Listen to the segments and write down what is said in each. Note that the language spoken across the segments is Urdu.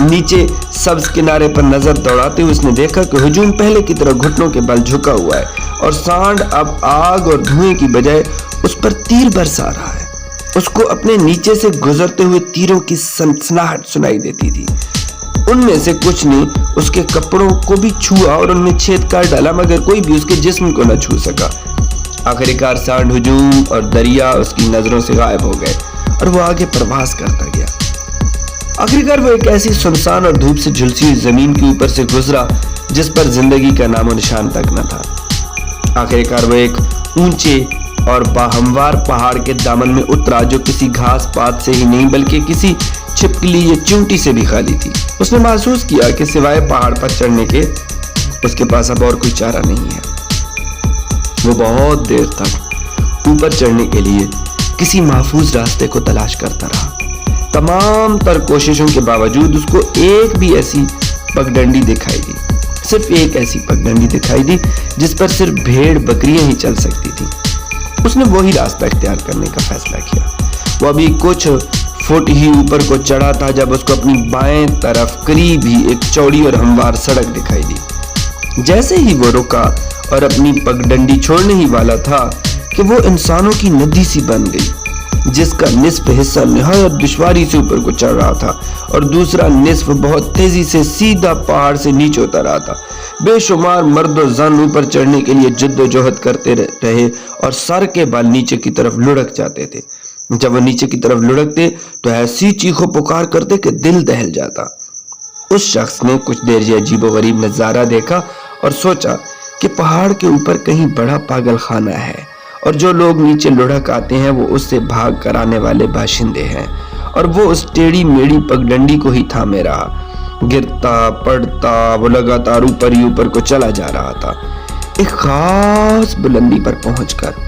نیچے سبز کنارے پر نظر دوڑاتے ہوئے اس نے دیکھا کہ ہجوم پہلے کی طرح گھٹنوں کے بل جھکا ہوا ہے اور سانڈ اب آگ اور دھوئیں کی بجائے اس پر تیر برسا رہا ہے۔ اس کو اپنے نیچے سے گزرتے ہوئے تیروں کی سنسناہٹ سنائی دیتی تھی۔ ان میں سے کچھ نے اس کے کپڑوں کو بھی چھوا اور ان میں چھید کر ڈالا، مگر کوئی بھی اس کے جسم کو نہ چھو سکا۔ آخرکار سانڈ، ہجوم اور دریا اس کی نظروں سے غائب ہو گئے اور وہ آگے پرواز کرتا گیا۔ آخرکار وہ ایک ایسی سنسان اور دھوپ سے جھلسی ہوئی زمین کے اوپر سے گزرا جس پر زندگی کا نام و نشان تک نہ تھا۔ آخرکار وہ ایک اونچے اور باہموار پہاڑ کے دامن میں اترا جو کسی گھاس پات سے ہی نہیں بلکہ کسی چھپکلی یا چونٹی سے بھی خالی تھی۔ اس نے محسوس کیا کہ سوائے پہاڑ پر چڑھنے کے اس کے پاس اب اور کوئی چارہ نہیں ہے۔ وہ بہت دیر تک اوپر چڑھنے کے لیے کسی محفوظ راستے کو تلاش کرتا رہا۔ تمام تر کوششوں کے باوجود اس کو ایک بھی ایسی پگڈنڈی دکھائی دی، صرف ایک ایسی پگڈنڈی دکھائی دی جس پر صرف بھیڑ بکریاں ہی چل سکتی تھی۔ اس نے وہی راستہ اختیار کرنے کا فیصلہ کیا۔ وہ ابھی کچھ فٹ ہی اوپر کو چڑھا تھا جب اس کو اپنی بائیں طرف قریب ہی ایک چوڑی اور ہموار سڑک دکھائی دی۔ جیسے ہی وہ رکا اور اپنی پگڈنڈی چھوڑنے ہی والا تھا کہ وہ انسانوں کی ندی سی بن گئی، جس کا نصف حصہ نہایت دشواری سے اوپر کو چڑھ رہا تھا اور دوسرا نصف بہت تیزی سے سیدھا پہاڑ سے نیچے اتر رہا تھا۔ بے شمار مرد و زن اوپر چڑھنے کے لیے جد و جہد کرتے رہے اور سر کے بال نیچے کی طرف لڑک جاتے تھے۔ جب وہ نیچے کی طرف لڑکتے تو ایسی چیخو پکار کرتے کہ دل دہل جاتا۔ اس شخص نے کچھ دیر یہ عجیب و غریب نظارہ دیکھا اور سوچا کہ پہاڑ کے اوپر کہیں بڑا پاگل خانہ ہے اور جو لوگ نیچے لڑک آتے ہیں وہ اس سے بھاگ کر آنے والے باشندے ہیں، اور وہ اس ٹیڑھی میڑھی پگڈنڈی کو ہی تھامے رہا۔ گرتا پڑتا وہ لگاتار اوپر ہی اوپر کو چلا جا رہا تھا۔ ایک خاص بلندی پر پہنچ کر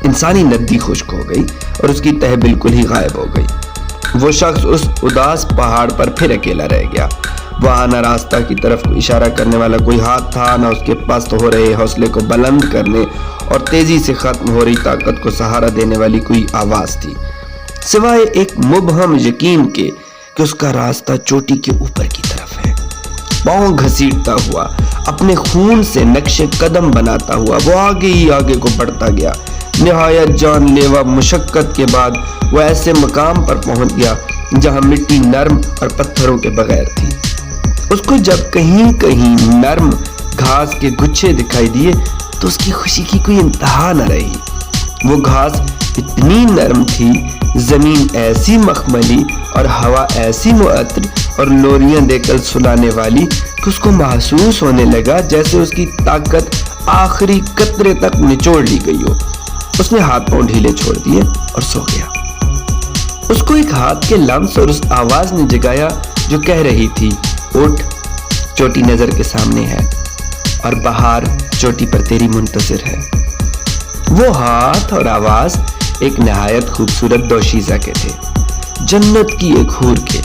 انسانی ندی خشک ہو گئی اور اس کی تہ بالکل ہی غائب ہو گئی۔ وہ شخص اس اداس پہاڑ پر پھر اکیلا رہ گیا۔ وہاں نہ راستہ کی طرف اشارہ کرنے والا کوئی ہاتھ تھا، نہ اس کے پست ہو رہے حوصلے کو بلند کرنے اور تیزی سے ختم ہو رہی طاقت کو سہارا دینے والی کوئی آواز تھی، سوائے ایک مبہم یقین کے کہ اس کا راستہ چوٹی کے اوپر کی طرف ہے۔ پاؤں گھسیٹتا ہوا، اپنے خون سے نقش قدم بناتا ہوا وہ آگے ہی آگے کو بڑھتا گیا۔ نہایت جان لیوا مشقت کے بعد وہ ایسے مقام پر پہنچ گیا جہاں مٹی نرم اور پتھروں کے بغیر تھی۔ اس کو جب کہیں کہیں نرم گھاس کے گچھے دکھائی دیے تو اس کی خوشی کی کوئی انتہا نہ رہی۔ وہ گھاس اتنی نرم تھی، زمین ایسی مخملی اور ہوا ایسی معطر اور لوریاں دے کر سلانے والی کہ اس کو محسوس ہونے لگا جیسے اس کی طاقت آخری قطرے تک نچوڑ لی گئی ہو۔ اس نے ہاتھ پاؤں ڈھیلے چھوڑ دیے اور سو گیا۔ اس کو ایک ہاتھ کے لمس اور اس آواز نے جگایا جو کہہ رہی تھی، اٹھ، چوٹی نظر کے سامنے ہے اور بہار چوٹی پر تیری منتظر ہے۔ وہ ہاتھ اور آواز ایک نہایت خوبصورت دوشیزہ کے تھے، جنت کی ایک حور کے،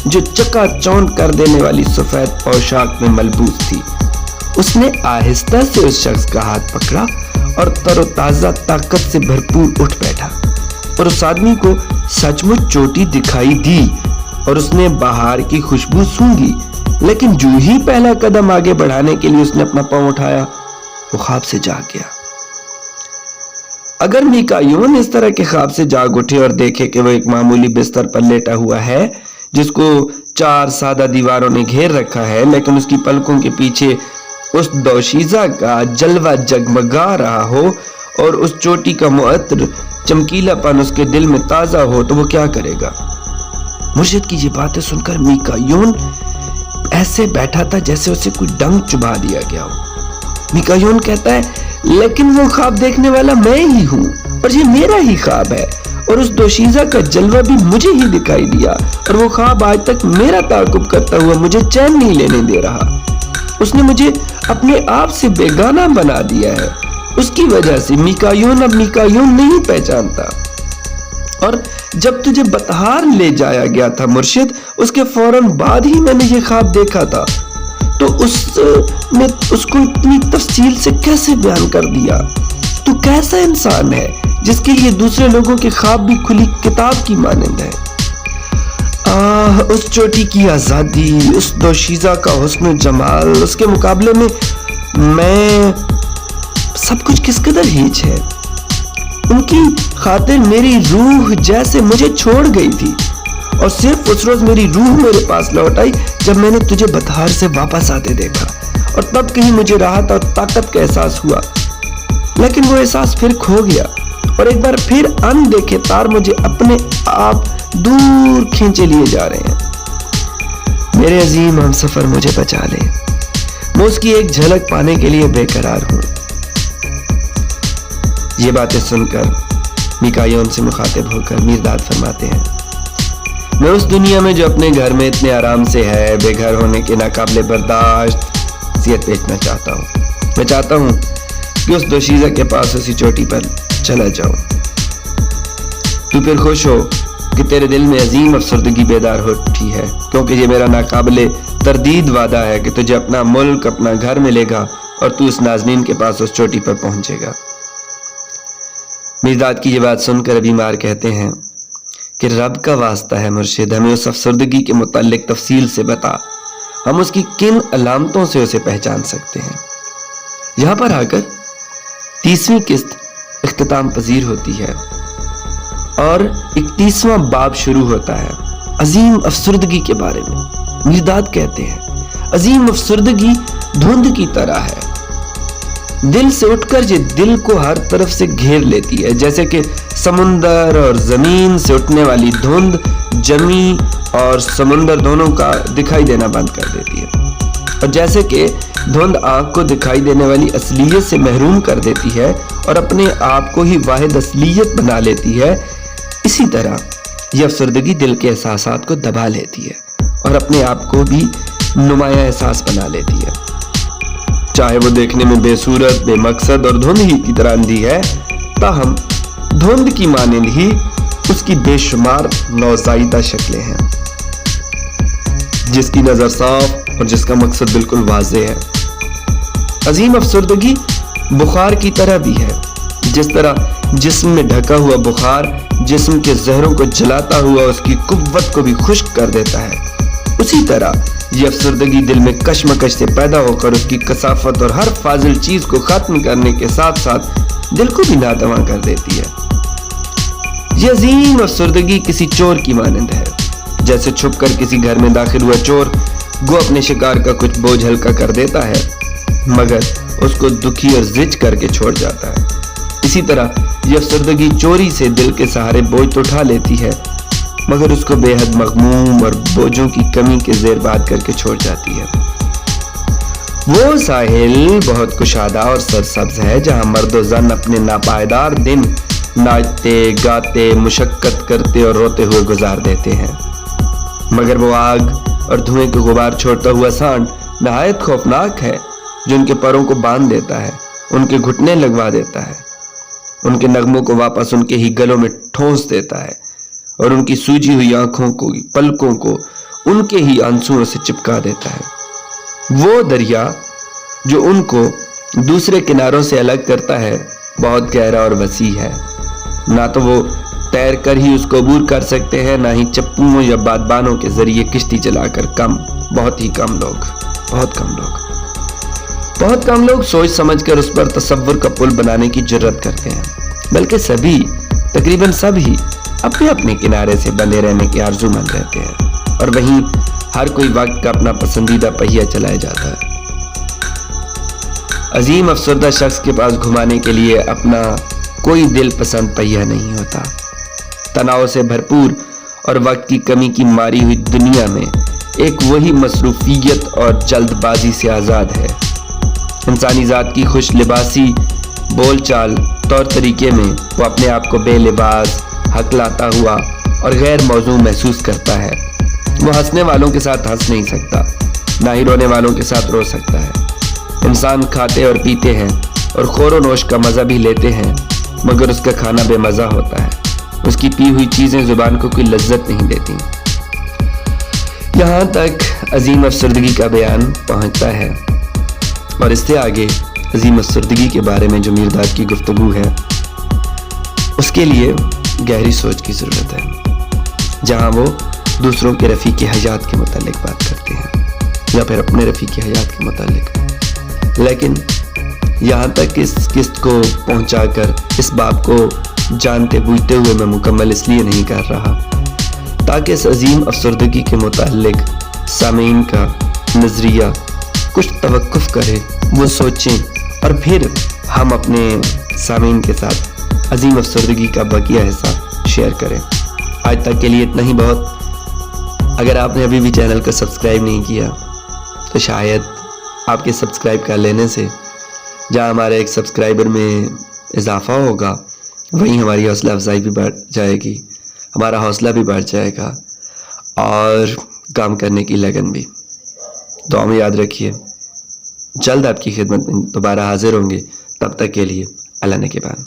جو چکا چوند کر دینے والی سفید پوشاک میں ملبوس تھی۔ اس نے آہستہ سے اس شخص کا ہاتھ پکڑا اور تر و تازہ طاقت سے بھرپور اٹھ بیٹھا، اور اس آدمی کو سچ مچ چوٹی دکھائی دی اور اس نے بہار کی خوشبو سونگھی، لیکن جو ہی پہلا قدم آگے بڑھانے کے لیے اس نے اپنا پاؤں اٹھایا وہ خواب سے جاگ گیا۔ اگر میکائیون اس طرح کے خواب سے جاگ اٹھے اور دیکھے کہ وہ ایک معمولی بستر پر لیٹا ہوا ہے جس کو 4 سادہ دیواروں نے گھیر رکھا ہے، لیکن اس کی پلکوں کے پیچھے اس دوشیزہ کا جلوہ جگمگا رہا ہو اور اس چوٹی کا معطر چمکیلا پن اس کے دل میں تازہ ہو، تو وہ کیا کرے گا؟ مرشد کی یہ باتیں سن کر میکائیون ایسے بیٹھا تھا جیسے اسے کوئی ڈنگ چبھا دیا گیا ہو۔ میکائیون کہتا ہے، لیکن وہ خواب دیکھنے والا میں ہی ہوں اور یہ میرا ہی خواب ہے، اور اس دوشیزہ کا جلوہ بھی مجھے ہی دکھائی دیا، اور وہ خواب آج تک میرا تعاقب کرتا ہوا مجھے چین نہیں لینے دے رہا۔ اس نے مجھے اپنے آپ سے بیگانہ بنا دیا ہے۔ اس کی وجہ سے میکائیون اب میکائیون نہیں پہچانتا۔ اور جب تجھے بطحار لے جایا گیا تھا مرشد، اس کے فوراً بعد ہی میں نے یہ خواب دیکھا تھا، تو اس نے اس کو اتنی تفصیل سے کیسے بیان کر دیا؟ تو کیسا انسان ہے جس کے لیے دوسرے لوگوں کے خواب بھی کھلی کتاب کی مانند ہے؟ اس چوٹی کی آزادی، اس دوشیزہ کا حسن و جمال، اس کے مقابلے میں میں سب کچھ کس قدر ہیچ ہے۔ ان کی خاطر میری روح جیسے مجھے چھوڑ گئی تھی، اور صرف اس روز میری روح میرے پاس لوٹ آئی جب میں نے تجھے بطحار سے واپس آتے دیکھا، اور تب کہیں مجھے راحت اور طاقت کا احساس ہوا، لیکن وہ احساس پھر کھو گیا، اور ایک بار پھر ان دیکھے تار مجھے اپنے آپ دور کھینچے لیے جا رہے ہیں۔ میرے عظیم ہم سفر مجھے بچا لے، میں اس کی ایک جھلک پانے کے لیے بے قرار ہوں۔ یہ باتیں سن کر میکائیون سے مخاطب ہو کر میرداد فرماتے ہیں، میں اس دنیا میں جو اپنے گھر میں اتنے آرام سے ہے، بے گھر ہونے کے ناقابل برداشت وصیت بھیجنا چاہتا ہوں۔ میں چاہتا ہوں کہ اس دوشیزہ کے پاس اسی چوٹی پر چلا جاؤں۔ تو پھر خوش ہو کہ تیرے دل میں عظیم افسردگی بیدار ہو اٹھی ہے، کیونکہ یہ میرا ناقابل تردید وعدہ ہے کہ تجھے اپنا ملک، اپنا گھر ملے گا، اور تو اس نازنین کے پاس اس چوٹی پر پہنچے گا۔ میرداد کی یہ بات سن کر بیمار کہتے ہیں کہ رب کا واسطہ ہے مرشد، ہمیں اس افسردگی کے متعلق تفصیل سے بتا، ہم اس کی کن علامتوں سے اسے پہچان سکتے ہیں۔ یہاں پر آ کر 30ویں قسط اختتام پذیر ہوتی ہے اور 31واں باب شروع ہوتا ہے عظیم افسردگی کے بارے میں۔ میرداد کہتے ہیں، عظیم افسردگی دھند کی طرح ہے، دل سے اٹھ کر یہ دل کو ہر طرف سے گھیر لیتی ہے، جیسے کہ سمندر اور زمین سے اٹھنے والی دھند زمین اور سمندر دونوں کا دکھائی دینا بند کر دیتی ہے، اور جیسے کہ دھند آنکھ کو دکھائی دینے والی اصلیت سے محروم کر دیتی ہے اور اپنے آپ کو ہی واحد اصلیت بنا لیتی ہے، اسی طرح یہ افسردگی دل کے احساسات کو دبا لیتی ہے اور اپنے آپ کو بھی نمایاں احساس بنا لیتی ہے، چاہے وہ دیکھنے میں بے صورت، بے مقصد اور دھند ہی کی طرح اندھی ہے، تاہم دھند کی مانند ہی اس کی بے شمار نوزائیدہ شکلیں ہیں، جس کی نظر صاف اور جس کا مقصد بالکل واضح ہے۔ عظیم افسردگی بخار کی طرح بھی ہے، جس طرح جسم میں ڈھکا ہوا بخار جسم کے زہروں کو جلاتا ہوا اس کی قوت کو بھی خشک کر دیتا ہے، اسی طرح یہ افسردگی دل میں کشمکش سے پیدا ہو کر اس کی کثافت اور ہر فاضل چیز کو ختم کرنے کے ساتھ ساتھ دل کو بھی ناتواں کر دیتی ہے۔ یہ عظیم افسردگی کسی چور کی مانند ہے، جیسے چھپ کر کسی گھر میں داخل ہوا چور گو اپنے شکار کا کچھ بوجھ ہلکا کر دیتا ہے مگر اس کو دکھی اور زج کر کے چھوڑ جاتا ہے، اسی طرح یہ افسردگی چوری سے دل کے سہارے بوجھ تو اٹھا لیتی ہے مگر اس کو بے حد مغموم اور بوجھوں کی کمی کے زیر بات کر کے چھوڑ جاتی ہے۔ وہ ساحل بہت کشادہ اور سرسبز ہے جہاں مرد و زن اپنے ناپائیدار دن ناچتے، گاتے، مشقت کرتے اور روتے ہوئے گزار دیتے ہیں، مگر وہ آگ اور دھوئیں کے غبار چھوڑتا ہوا سانڈ نہایت خوفناک ہے جو ان کے پروں کو باندھ دیتا ہے، ان کے گھٹنے لگوا دیتا ہے، ان کے نغموں کو واپس ان کے ہی گلوں میں ٹھونس دیتا ہے اور ان کی سوجی ہوئی آنکھوں کو، پلکوں کو ان کے ہی آنسوؤں سے چپکا دیتا ہے۔ وہ دریا جو ان کو دوسرے کناروں سے الگ کرتا ہے بہت گہرا اور وسیع ہے، نہ تو وہ تیر کر ہی اس کو عبور کر سکتے ہیں، نہ ہی چپوؤں یا بادبانوں کے ذریعے کشتی چلا کر بہت کم لوگ سوچ سمجھ کر اس پر تصور کا پل بنانے کی جرت کرتے ہیں، بلکہ تقریباً سب ہی اپنے اپنے کنارے سے بندے رہنے کے آرزو مند رہتے ہیں، اور وہیں ہر کوئی وقت کا اپنا پسندیدہ پہیہ چلایا جاتا ہے۔ عظیم افسردہ شخص کے پاس گھمانے کے لیے اپنا کوئی دل پسند پہیہ نہیں ہوتا، تناؤ سے بھرپور اور وقت کی کمی کی ماری ہوئی دنیا میں ایک وہی مصروفیت اور جلد بازی سے آزاد ہے۔ انسانی ذات کی خوش لباسی بول چال طور طریقے میں وہ اپنے آپ کو بے لباس، ہکلاتا ہوا اور غیر موزوں محسوس کرتا ہے۔ وہ ہنسنے والوں کے ساتھ ہنس نہیں سکتا، نہ ہی رونے والوں کے ساتھ رو سکتا ہے۔ انسان کھاتے اور پیتے ہیں اور خور و نوش کا مزہ بھی لیتے ہیں، مگر اس کا کھانا بے مزہ ہوتا ہے، اس کی پی ہوئی چیزیں زبان کو کوئی لذت نہیں دیتی۔ یہاں تک عظیم افسردگی کا بیان پہنچتا ہے، اور اس سے آگے عظیم افسردگی کے بارے میں جو میرداد کی گفتگو ہے اس کے لیے گہری سوچ کی ضرورت ہے، جہاں وہ دوسروں کے رفیق حیات کے متعلق بات کرتے ہیں یا پھر اپنے رفیق حیات کے متعلق، لیکن یہاں تک اس قسط کو پہنچا کر اس باب کو جانتے بوجھتے ہوئے میں مکمل اس لیے نہیں کر رہا تاکہ اس عظیم افسردگی کے متعلق سامعین کا نظریہ کچھ توقف کرے، وہ سوچیں اور پھر ہم اپنے سامعین کے ساتھ عظیم افسردگی کا بقیہ حصہ شیئر کریں۔ آج تک کے لیے اتنا ہی بہت۔ اگر آپ نے ابھی بھی چینل کو سبسکرائب نہیں کیا تو شاید آپ کے سبسکرائب کر لینے سے جہاں ہمارے ایک سبسکرائبر میں اضافہ ہوگا وہیں ہماری حوصلہ افزائی بھی بڑھ جائے گی، ہمارا حوصلہ بھی بڑھ جائے گا اور کام کرنے کی لگن بھی۔ دعا میں یاد رکھیے، جلد آپ کی خدمت میں دوبارہ حاضر ہوں گے، تب تک کے لیے اللہ نگہبان۔